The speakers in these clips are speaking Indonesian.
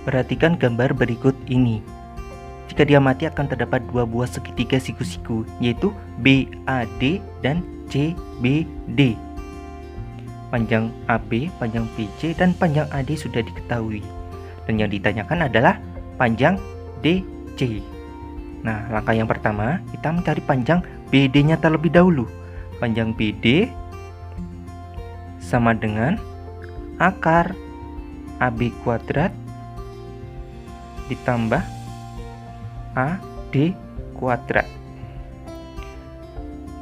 Perhatikan gambar berikut ini. Jika diamati akan terdapat dua buah segitiga siku-siku, yaitu BAD dan CBD. Panjang AB, panjang BC, dan panjang AD sudah diketahui. Dan yang ditanyakan adalah panjang DC. Nah, langkah yang pertama, kita mencari panjang BD-nya terlebih dahulu. Panjang BD sama dengan akar AB kuadrat ditambah AD kuadrat.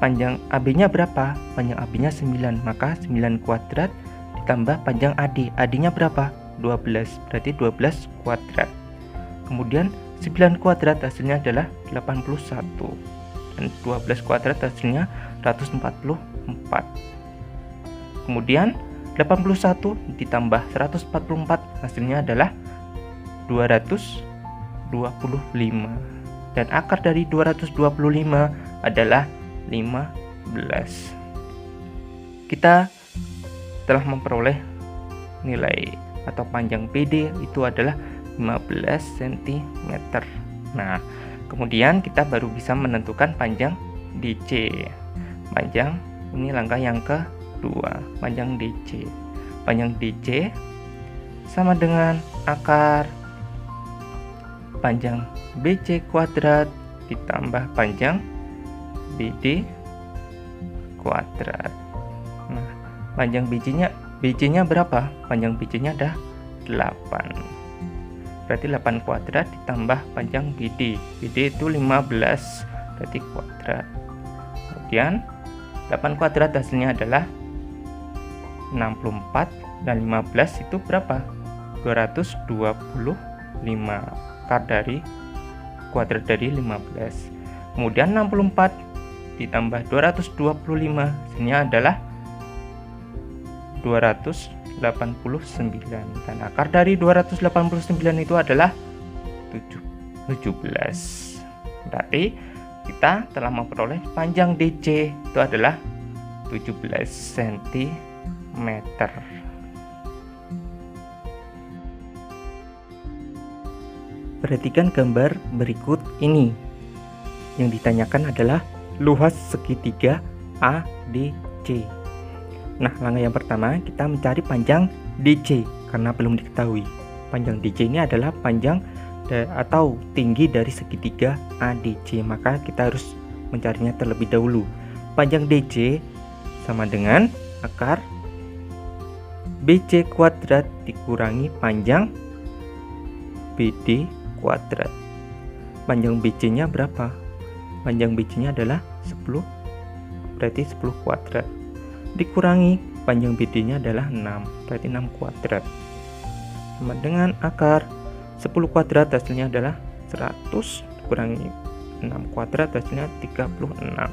Panjang AB-nya berapa? Panjang AB-nya 9, maka 9 kuadrat ditambah panjang AD. AD-nya berapa? 12, berarti 12 kuadrat. Kemudian 9 kuadrat hasilnya adalah 81. Dan 12 kuadrat hasilnya 144. Kemudian 81 ditambah 144 hasilnya adalah 225. Dan akar dari 225 adalah 15. Kita telah memperoleh nilai atau panjang BD itu adalah 15 cm. Nah, kemudian kita baru bisa menentukan panjang DC. Panjang ini langkah yang kedua, panjang DC. Panjang DC sama dengan akar panjang BC kuadrat ditambah panjang BD kuadrat. Nah, panjang BC-nya berapa? Panjang BC-nya ada 8. Berarti 8 kuadrat ditambah panjang BD. BD itu 15, berarti kuadrat. Kemudian 8 kuadrat hasilnya adalah 64 dan 15 itu berapa? 225. Akar dari kuadrat dari 15. Kemudian 64 ditambah 225 hasilnya adalah 289, dan akar dari 289 itu adalah 17. Berarti kita telah memperoleh panjang DC itu adalah 17 cm. Perhatikan gambar berikut ini. Yang ditanyakan adalah luas segitiga ADC. Nah, langkah yang pertama kita mencari panjang DC karena belum diketahui. Panjang DC ini adalah panjang atau tinggi dari segitiga ADC, maka kita harus mencarinya terlebih dahulu. Panjang DC sama dengan akar BC kuadrat dikurangi panjang BD kuadrat. Panjang BC-nya berapa? Panjang BC-nya adalah 10, berarti 10 kuadrat. Dikurangi panjang BD-nya adalah 6, berarti 6 kuadrat. Sama dengan akar 10 kuadrat hasilnya adalah 100, dikurangi 6 kuadrat hasilnya 36.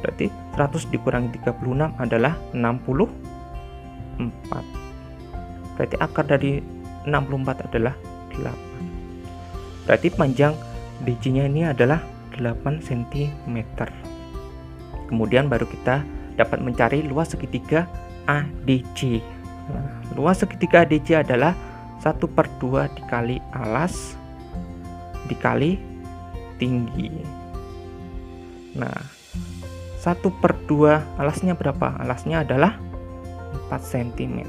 Berarti 100 dikurangi 36 adalah 64. Berarti akar dari 64 adalah 8. Berarti panjang DC-nya ini adalah 8 cm. Kemudian baru kita dapat mencari luas segitiga ADC. Nah, luas segitiga ADC adalah 1/2 dikali alas dikali tinggi. Nah, 1/2 alasnya berapa? Alasnya adalah 4 cm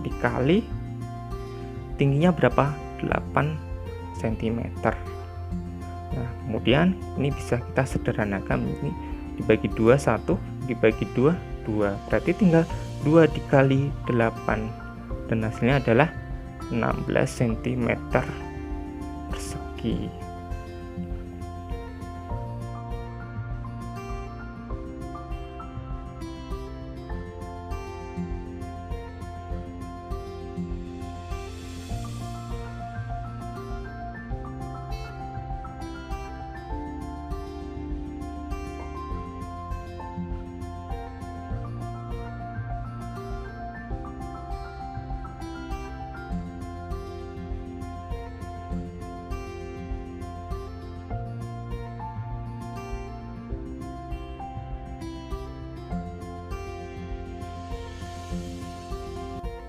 dikali tingginya berapa? 8 cm. Nah, kemudian ini bisa kita sederhanakan, ini dibagi 2 1, dibagi 2 2, berarti tinggal 2 dikali 8 dan hasilnya adalah 16 cm persegi.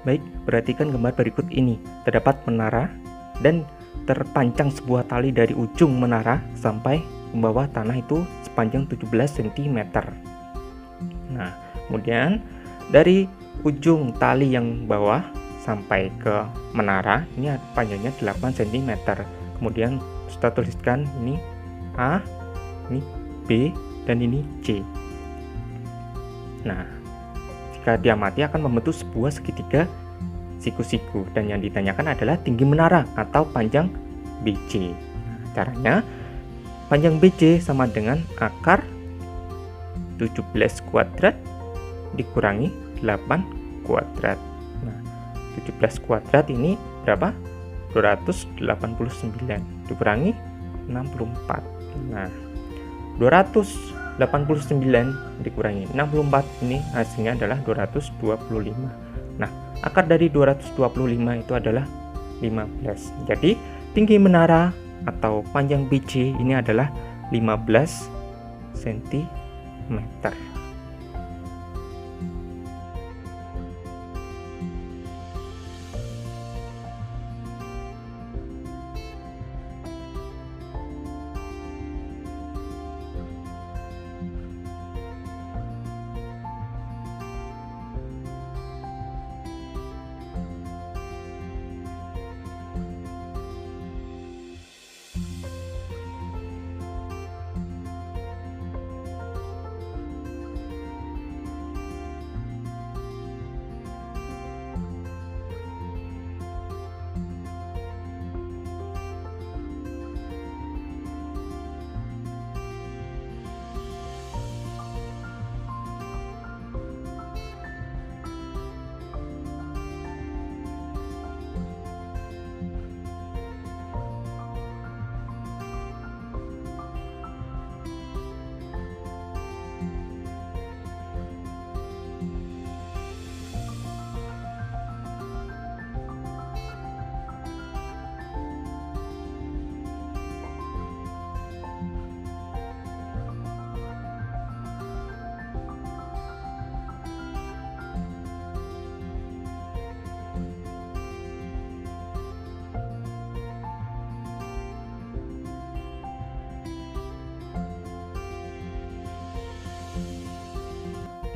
Baik, perhatikan gambar berikut ini. Terdapat menara dan terpancang sebuah tali dari ujung menara sampai ke bawah tanah itu sepanjang 17 cm. Nah, kemudian dari ujung tali yang bawah sampai ke menara ini panjangnya 8 cm. Kemudian kita tuliskan ini A, ini B, dan ini C. Nah, jika diamati akan membentuk sebuah segitiga siku-siku, dan yang ditanyakan adalah tinggi menara atau panjang BC. Caranya, panjang BC sama dengan akar 17 kuadrat dikurangi 8 kuadrat. Nah, 17 kuadrat ini berapa? 289 dikurangi 64. Nah, 289 dikurangi 64 ini hasilnya adalah 225. Nah, akar dari 225 itu adalah 15. Jadi, tinggi menara atau panjang BC ini adalah 15 cm.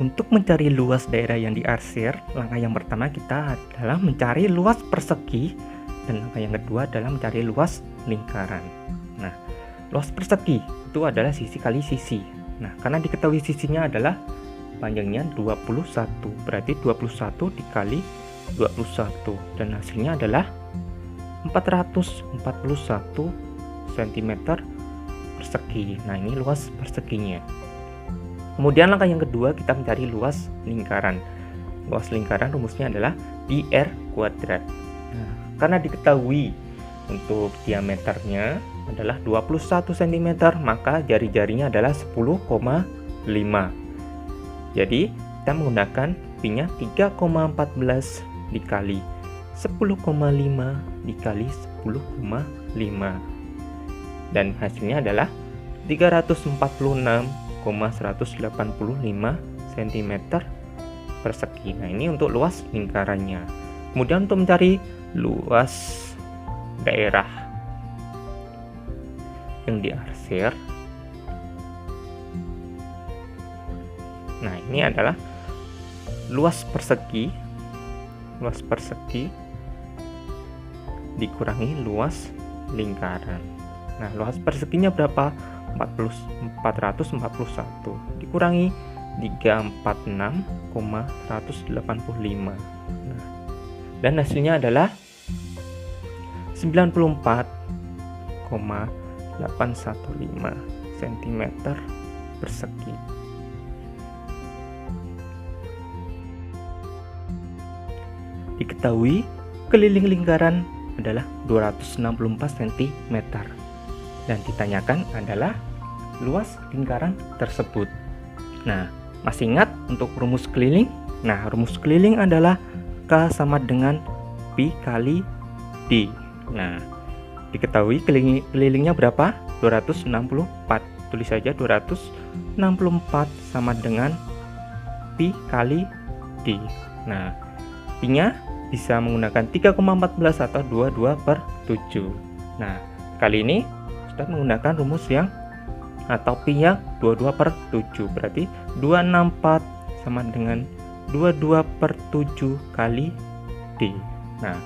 Untuk mencari luas daerah yang diarsir, langkah yang pertama kita adalah mencari luas persegi, dan langkah yang kedua adalah mencari luas lingkaran. Nah, luas persegi itu adalah sisi kali sisi. Nah, karena diketahui sisinya adalah panjangnya 21, berarti 21 dikali 21, dan hasilnya adalah 441 cm persegi. Nah, ini luas perseginya. Kemudian langkah yang kedua kita mencari luas lingkaran. Luas lingkaran rumusnya adalah pi r kuadrat. Nah, karena diketahui untuk diameternya adalah 21 cm, maka jari-jarinya adalah 10,5. Jadi kita menggunakan pi-nya 3,14 dikali 10,5 dikali 10,5, dan hasilnya adalah 346,185 cm persegi. Nah, ini untuk luas lingkarannya. Kemudian untuk mencari luas daerah yang diarsir, nah ini adalah luas persegi dikurangi luas lingkaran. Nah, luas perseginya berapa? 441 dikurangi 346,185. Nah, dan hasilnya adalah 94,815 cm persegi. Diketahui keliling lingkaran adalah 264 cm, dan ditanyakan adalah luas lingkaran tersebut. Nah, masih ingat untuk rumus keliling? Nah, rumus keliling adalah K sama dengan Pi kali D. Nah, diketahui kelilingnya berapa? 264. Tulis saja 264 sama dengan Pi kali D. Nah, Pi-nya bisa menggunakan 3,14 atau 22/7. Nah, kali ini sudah menggunakan rumus yang atau pi-nya 22/7, berarti 264 sama dengan 22/7 kali D. Nah,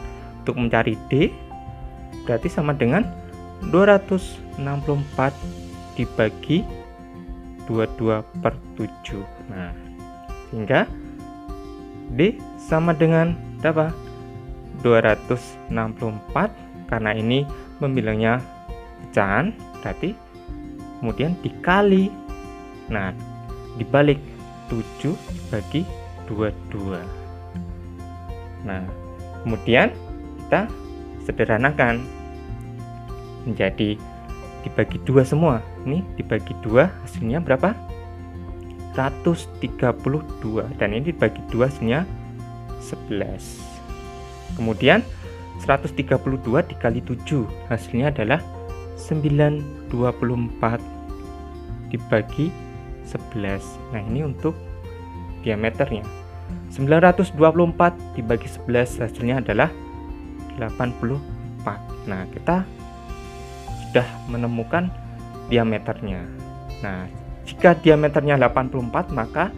untuk mencari D berarti sama dengan 264 dibagi 22/7. Nah, sehingga D sama dengan berapa? 264, karena ini membilangnya pecahan, berarti kemudian dikali. Nah, dibalik 7 dibagi 22. Nah, kemudian kita sederhanakan menjadi dibagi 2 semua. Ini dibagi 2 hasilnya berapa? 132, dan ini dibagi 2 hasilnya 11. Kemudian 132 dikali 7 hasilnya adalah 924 dibagi 11. Nah, ini untuk diameternya. 924 dibagi 11 hasilnya adalah 84. Nah, kita sudah menemukan diameternya. Nah, jika diameternya 84, maka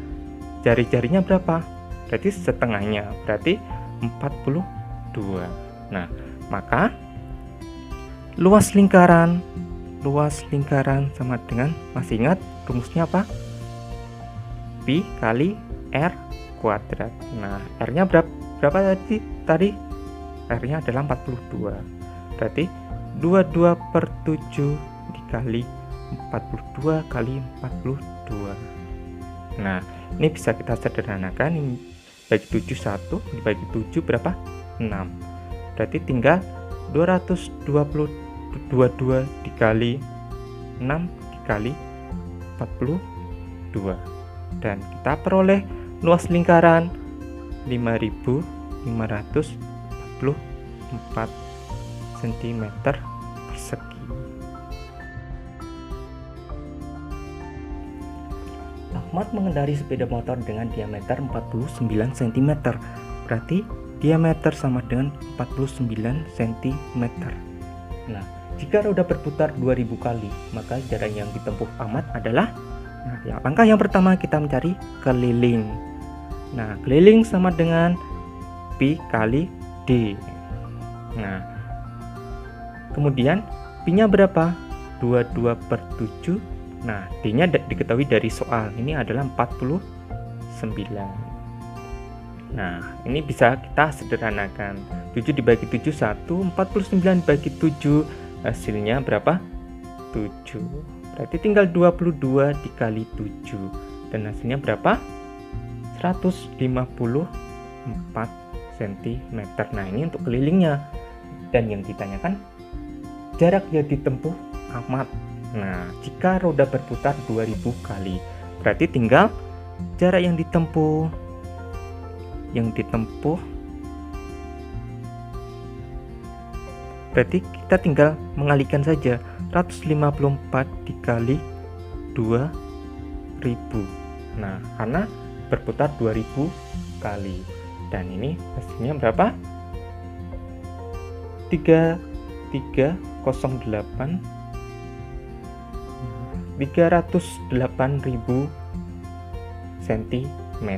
jari-jarinya berapa? Berarti setengahnya, berarti 42. Nah, maka luas lingkaran sama dengan, masih ingat rumusnya apa? Pi kali R kuadrat. Nah, R-nya berapa tadi? R-nya adalah 42. Berarti 22/7 dikali 42 kali 42. Nah, ini bisa kita sederhanakan. Ini bagi 7 1, dibagi 7 berapa? 6. Berarti tinggal 222 dikali 6 dikali 42. Dan kita peroleh luas lingkaran 5.544 cm persegi. Ahmad mengendari sepeda motor dengan diameter 49 cm. Berarti diameter sama dengan 49 cm. Nah, jika roda berputar 2000 kali, maka jarak yang ditempuh Ahmad adalah, langkah yang pertama kita mencari keliling. Nah, keliling sama dengan pi kali D. Nah, kemudian pi-nya berapa? 22/7. Nah, D-nya diketahui dari soal. Ini adalah 49. Nah, ini bisa kita sederhanakan. 7 dibagi 7 1, 49 dibagi 7 hasilnya berapa? 7. Berarti tinggal 22 dikali 7, dan hasilnya berapa? 154 cm. Nah, ini untuk kelilingnya. Dan yang ditanyakan jarak yang ditempuh Ahmad. Nah, jika roda berputar 2000 kali, berarti tinggal jarak yang ditempuh berarti kita tinggal mengalihkan saja. 154 dikali 2000. Nah, karena berputar 2000 kali, dan ini hasilnya berapa? 308.000 cm.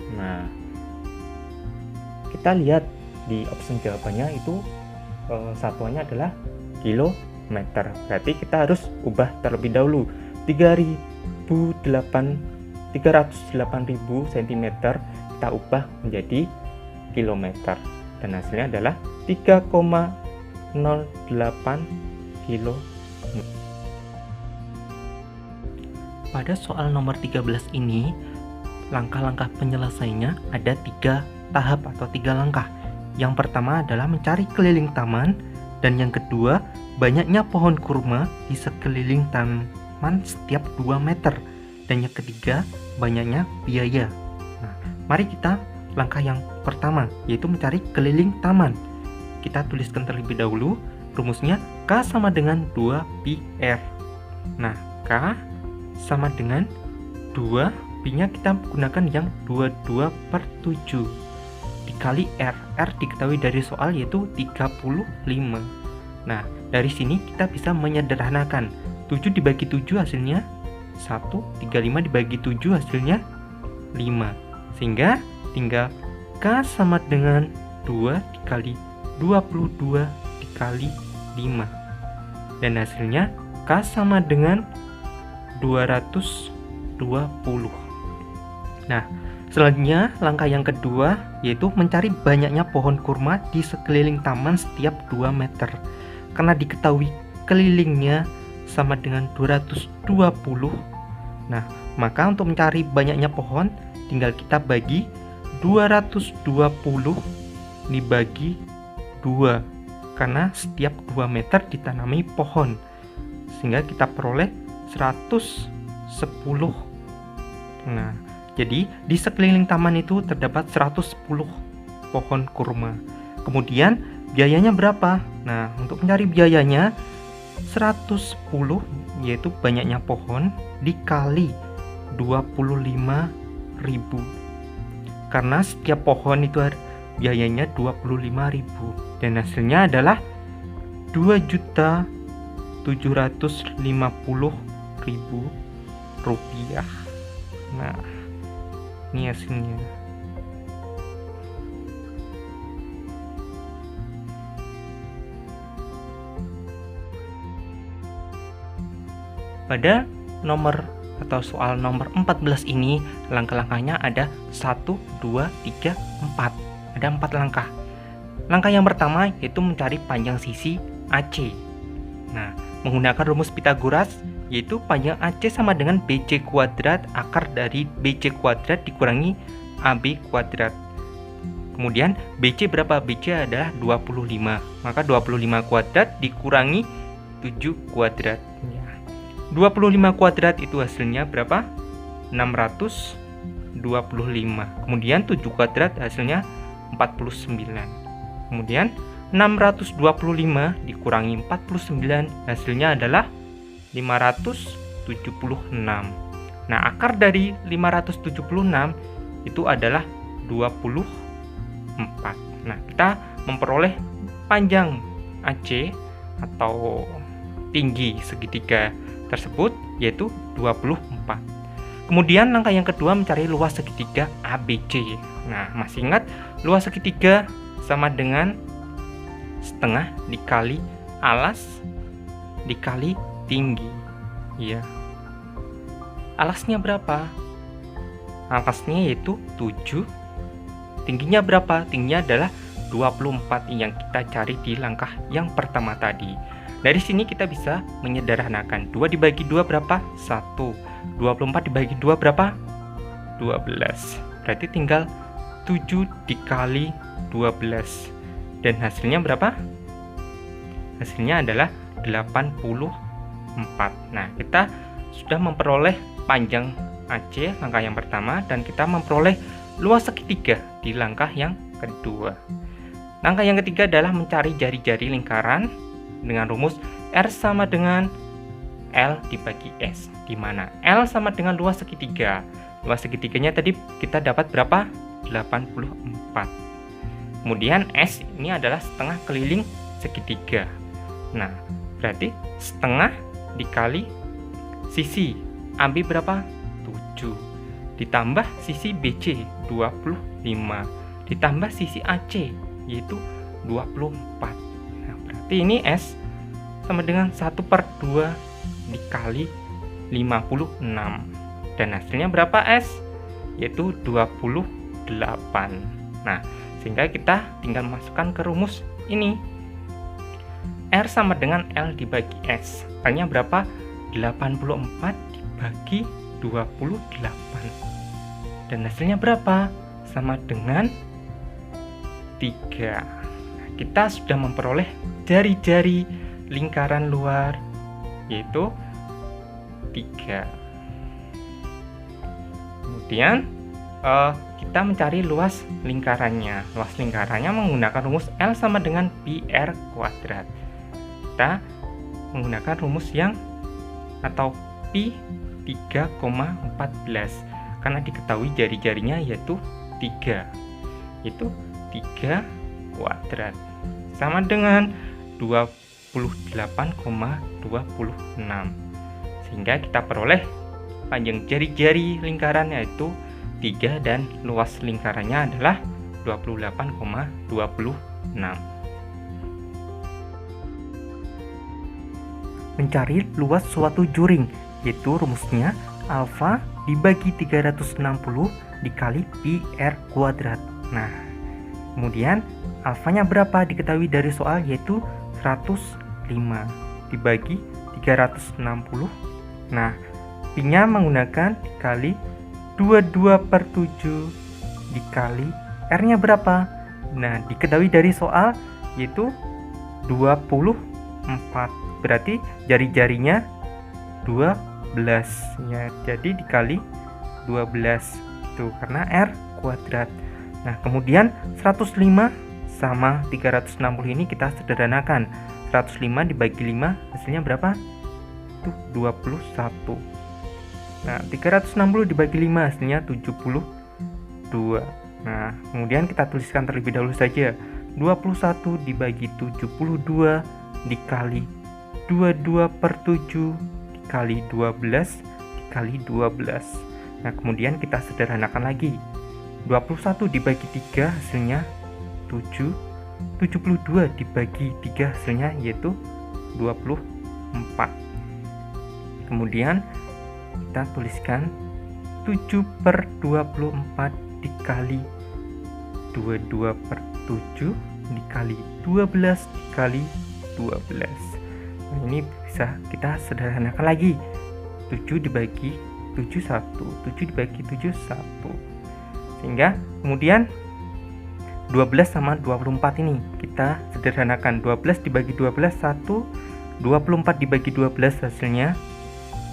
Nah, kita lihat di opsi jawabannya itu satuannya adalah kilometer. Berarti kita harus ubah terlebih dahulu. 308.000 cm kita ubah menjadi kilometer, dan hasilnya adalah 3,08 km. Pada soal nomor 13 ini, langkah-langkah penyelesaiannya ada 3 tahap atau 3 langkah. Yang pertama adalah mencari keliling taman, dan yang kedua, banyaknya pohon kurma di sekeliling taman setiap 2 meter, dan yang ketiga, banyaknya biaya. Nah, mari kita langkah yang pertama, yaitu mencari keliling taman. Kita tuliskan terlebih dahulu rumusnya. K sama dengan 2 pi R. Nah, K sama dengan 2, pi-nya kita gunakan yang 22/7 dikali R. R diketahui dari soal yaitu 35. Nah, dari sini kita bisa menyederhanakan. 7 dibagi 7 hasilnya 1, 35 dibagi 7 hasilnya 5. Sehingga tinggal K sama dengan 2 dikali 22 dikali 5. Dan hasilnya K sama dengan 220. Nah, selanjutnya langkah yang kedua yaitu mencari banyaknya pohon kurma di sekeliling taman setiap 2 meter. Karena diketahui kelilingnya sama dengan 220. Nah, maka untuk mencari banyaknya pohon tinggal kita bagi 220 dibagi 2. Karena setiap 2 meter ditanami pohon. Sehingga kita peroleh 110. Nah, jadi di sekeliling taman itu terdapat 110 pohon kurma. Kemudian biayanya berapa? Nah, untuk mencari biayanya 110 yaitu banyaknya pohon dikali 25.000. Karena setiap pohon itu biayanya 25.000 dan hasilnya adalah 2.750.000 rupiah. Nah, ini hasilnya. Pada nomor atau soal nomor 14 ini langkah-langkahnya ada 1, 2, 3, 4. Ada 4 langkah. Langkah yang pertama yaitu mencari panjang sisi AC. Nah, menggunakan rumus Pythagoras yaitu panjang AC sama dengan BC kuadrat akar dari BC kuadrat dikurangi AB kuadrat. Kemudian BC berapa? BC adalah 25. Maka 25 kuadrat dikurangi 7 kuadrat. 25 kuadrat itu hasilnya berapa? 625. Kemudian 7 kuadrat hasilnya 49. Kemudian 625 dikurangi 49 hasilnya adalah 576. Nah, akar dari 576 itu adalah 24. Nah, kita memperoleh panjang AC atau tinggi segitiga tersebut yaitu 24. Kemudian langkah yang kedua mencari luas segitiga ABC. Nah, masih ingat luas segitiga sama dengan setengah dikali alas dikali tinggi. Ya. Alasnya berapa? Alasnya yaitu 7. Tingginya berapa? Tingginya adalah 24 yang kita cari di langkah yang pertama tadi. Dari sini kita bisa menyederhanakan. 2 dibagi 2 berapa? 1. 24 dibagi 2 berapa? 12. Berarti tinggal 7 dikali 12. Dan hasilnya berapa? Hasilnya adalah 84. Nah, kita sudah memperoleh panjang AC langkah yang pertama dan kita memperoleh luas segitiga di langkah yang kedua. Langkah yang ketiga adalah mencari jari-jari lingkaran dengan rumus R sama dengan L dibagi S, di mana L sama dengan luas segitiga. Luas segitiganya tadi kita dapat berapa? 84. Kemudian S ini adalah setengah keliling segitiga. Nah, berarti setengah dikali sisi AB berapa? 7. Ditambah sisi BC 25. Ditambah sisi AC yaitu 24. Nah, berarti ini S sama dengan 1/2 dikali 56. Dan hasilnya berapa S? Yaitu 28. Nah, sehingga kita tinggal masukkan ke rumus ini. R sama dengan L dibagi S. L-nya berapa? 84 dibagi 28. Dan hasilnya berapa? Sama dengan 3. Nah, kita sudah memperoleh jari-jari lingkaran luar yaitu 3. Kemudian kita mencari luas lingkarannya. Luas lingkarannya menggunakan rumus L sama dengan PR kuadrat. Kita menggunakan rumus yang atau pi 3,14 karena diketahui jari-jarinya yaitu 3. Itu 3 kuadrat sama dengan 28,26. Sehingga kita peroleh panjang jari-jari lingkaran yaitu 3 dan luas lingkarannya adalah 28,26. Mencari luas suatu juring, yaitu rumusnya alfa dibagi 360 dikali pi r kuadrat. Nah, kemudian alfanya berapa diketahui dari soal, yaitu 105 dibagi 360. Nah, pi-nya menggunakan dikali 22/7 dikali r-nya berapa? Nah, diketahui dari soal yaitu 24. Berarti jari-jarinya 12 ya. Jadi dikali 12 itu karena r kuadrat. Nah, kemudian 105 sama 360 ini kita sederhanakan. 105 dibagi 5 hasilnya berapa? Itu 21. Nah, 360 dibagi 5 hasilnya 72. Nah, kemudian kita tuliskan terlebih dahulu saja. 21 dibagi 72 dikali 22/7 dikali 12 dikali 12. Nah, kemudian kita sederhanakan lagi. 21 dibagi 3 hasilnya 7. 72 dibagi 3 hasilnya yaitu 24. Kemudian kita tuliskan 7/24 dikali 22/7 dikali 12 dikali 12. Nah, ini bisa kita sederhanakan lagi. 7 dibagi 7 1, 7 dibagi 7 1. Sehingga kemudian 12 sama 24 ini kita sederhanakan. 12 dibagi 12 1, 24 dibagi 12 hasilnya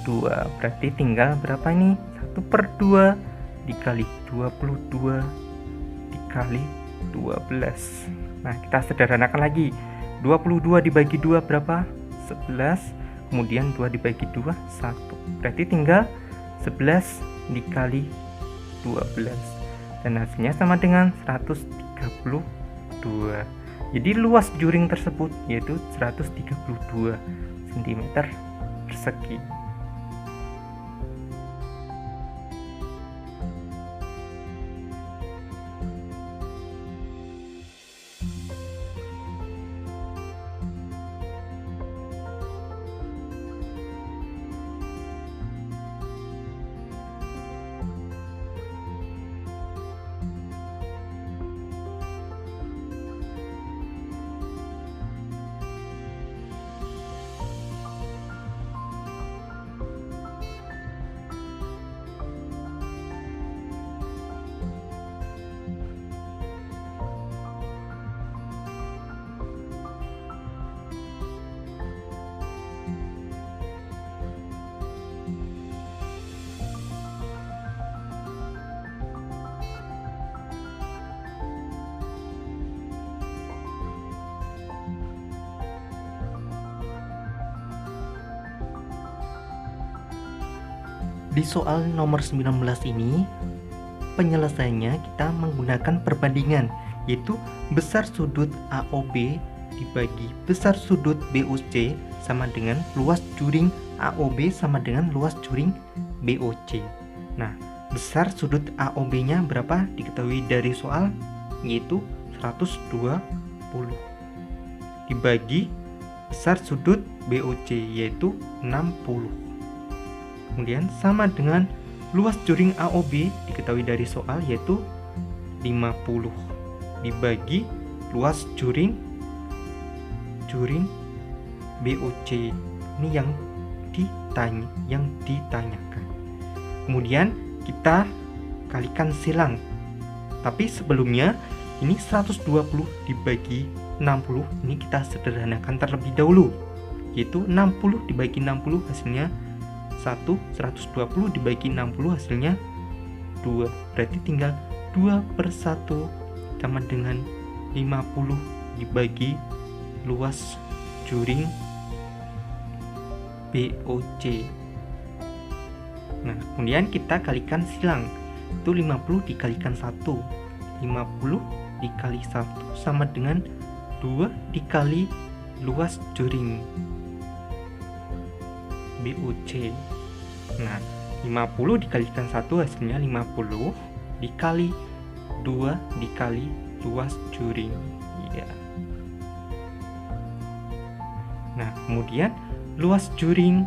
2. Berarti tinggal berapa ini? 1/2 dikali 22 dikali 12. Nah, kita sederhanakan lagi. 22 dibagi 2 berapa? 11. Kemudian 2 dibagi 2 1. Berarti tinggal 11 dikali 12. Dan hasilnya sama dengan 132. Jadi luas juring tersebut yaitu 132 cm persegi. Di soal nomor 19 ini, penyelesaiannya kita menggunakan perbandingan, yaitu besar sudut AOB dibagi besar sudut BOC sama dengan luas juring AOB sama dengan luas juring BOC. Nah, besar sudut AOB-nya berapa diketahui dari soal, yaitu 120 dibagi besar sudut BOC yaitu 60. Kemudian sama dengan luas juring AOB diketahui dari soal yaitu 50 dibagi luas juring BOC. Ini yang ditanyakan. Kemudian kita kalikan silang. Tapi sebelumnya ini 120 dibagi 60 ini kita sederhanakan terlebih dahulu, yaitu 60 dibagi 60 hasilnya 1, 120 dibagi 60 hasilnya 2. Berarti tinggal 2/1 sama dengan 50 dibagi luas juring BOC. Nah, kemudian kita kalikan silang. Itu 50 dikalikan 1, 50 dikali 1 sama dengan 2 dikali luas juring BUC. Nah, 50 dikalikan 1 hasilnya 50 dikali 2 dikali luas juring. Ya. Nah, kemudian luas juring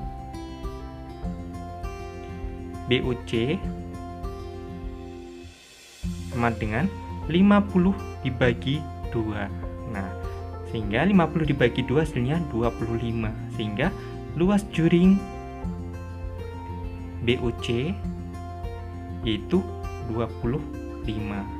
BUC sama dengan 50 dibagi 2. Nah, sehingga 50 dibagi 2 hasilnya 25. Sehingga luas juring BUC itu 25.